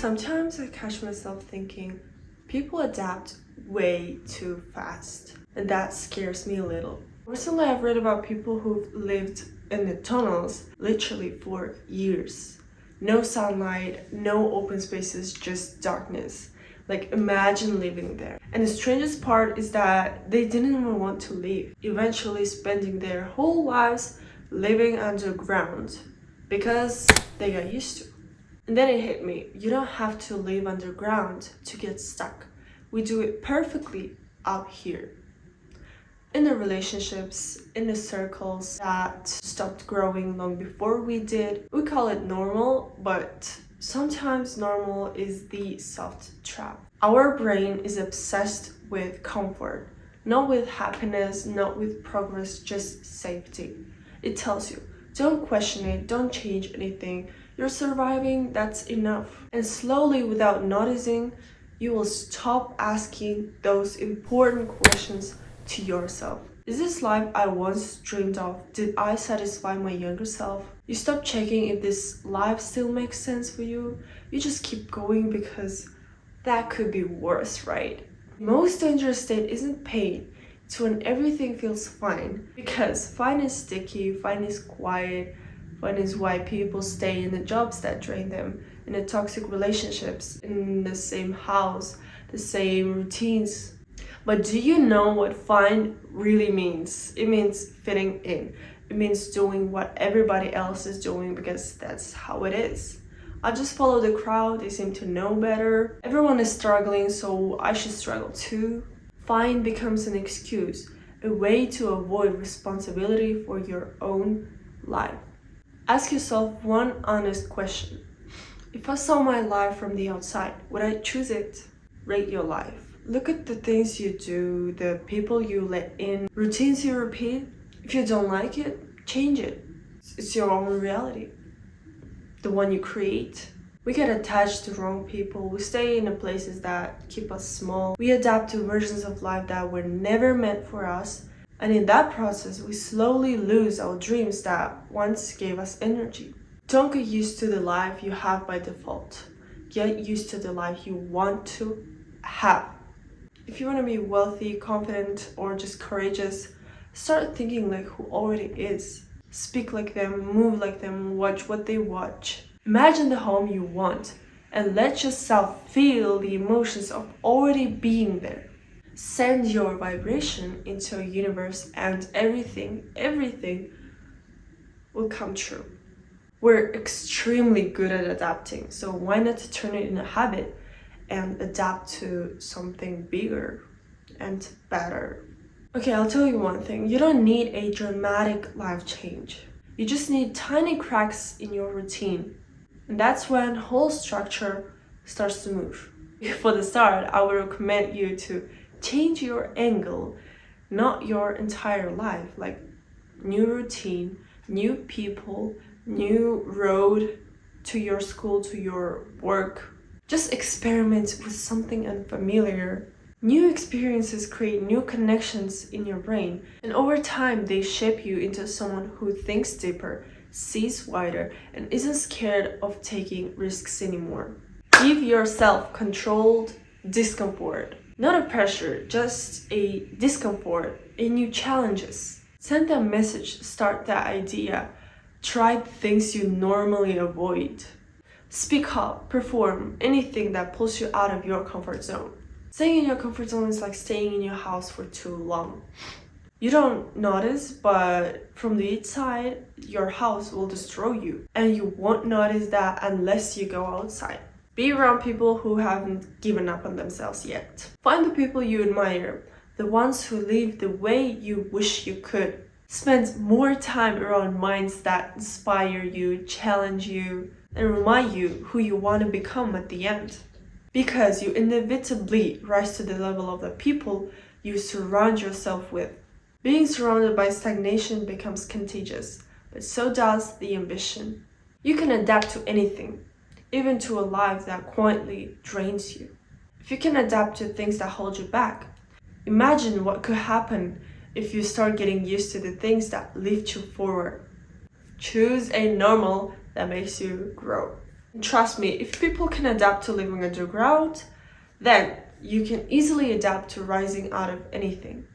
Sometimes I catch myself thinking people adapt way too fast, and that scares me a little. Recently, I've read about people who've lived in the tunnels literally for years. No sunlight, no open spaces, just darkness. Like, imagine living there. And the strangest part is that they didn't even want to leave, eventually spending their whole lives living underground because they got used to. And then it hit me, you don't have to live underground to get stuck. We do it perfectly up here. In the relationships, in the circles that stopped growing long before we did, we call it normal, but sometimes normal is the soft trap. Our brain is obsessed with comfort, not with happiness, not with progress, just safety. It tells you, don't question it, don't change anything. You're surviving, that's enough. And slowly, without noticing, you will stop asking those important questions to yourself. Is this life I once dreamed of? Did I satisfy my younger self? You stop checking if this life still makes sense for you. You just keep going because that could be worse, right? Most dangerous state isn't pain. It's when everything feels fine. Because fine is sticky, fine is quiet, fine is why people stay in the jobs that drain them, in the toxic relationships, in the same house, the same routines. But do you know what fine really means? It means fitting in. It means doing what everybody else is doing because that's how it is. I just follow the crowd, they seem to know better. Everyone is struggling, so I should struggle too. Fine becomes an excuse, a way to avoid responsibility for your own life. Ask yourself one honest question. If I saw my life from the outside, would I choose it? Rate your life. Look at the things you do, the people you let in, routines you repeat. If you don't like it, change it. It's your own reality, the one you create. We get attached to wrong people. We stay in the places that keep us small. We adapt to versions of life that were never meant for us. And in that process, we slowly lose our dreams that once gave us energy. Don't get used to the life you have by default. Get used to the life you want to have. If you want to be wealthy, confident, or just courageous, start thinking like who already is. Speak like them, move like them, watch what they watch. Imagine the home you want and let yourself feel the emotions of already being there. Send your vibration into a universe and everything will come true. We're extremely good at adapting, so why not turn it into a habit and adapt to something bigger and better? Okay, I'll tell you one thing. You don't need a dramatic life change. You just need tiny cracks in your routine. And that's when whole structure starts to move. For the start, I would recommend you to change your angle, not your entire life. Like new routine, new people, new road to your school, to your work. Just experiment with something unfamiliar. New experiences create new connections in your brain, and over time they shape you into someone who thinks deeper, sees wider, and isn't scared of taking risks anymore. Give yourself controlled discomfort. Not a pressure, just a discomfort, a new challenges. Send that message, start that idea. Try things you normally avoid. Speak up, perform anything that pulls you out of your comfort zone. Staying in your comfort zone is like staying in your house for too long. You don't notice, but from the inside, your house will destroy you. And you won't notice that unless you go outside. Be around people who haven't given up on themselves yet. Find the people you admire, the ones who live the way you wish you could. Spend more time around minds that inspire you, challenge you, and remind you who you want to become at the end. Because you inevitably rise to the level of the people you surround yourself with. Being surrounded by stagnation becomes contagious, but so does the ambition. You can adapt to anything, even to a life that quietly drains you. If you can adapt to things that hold you back, imagine what could happen if you start getting used to the things that lift you forward. Choose a normal that makes you grow. Trust me, if people can adapt to living underground, then you can easily adapt to rising out of anything.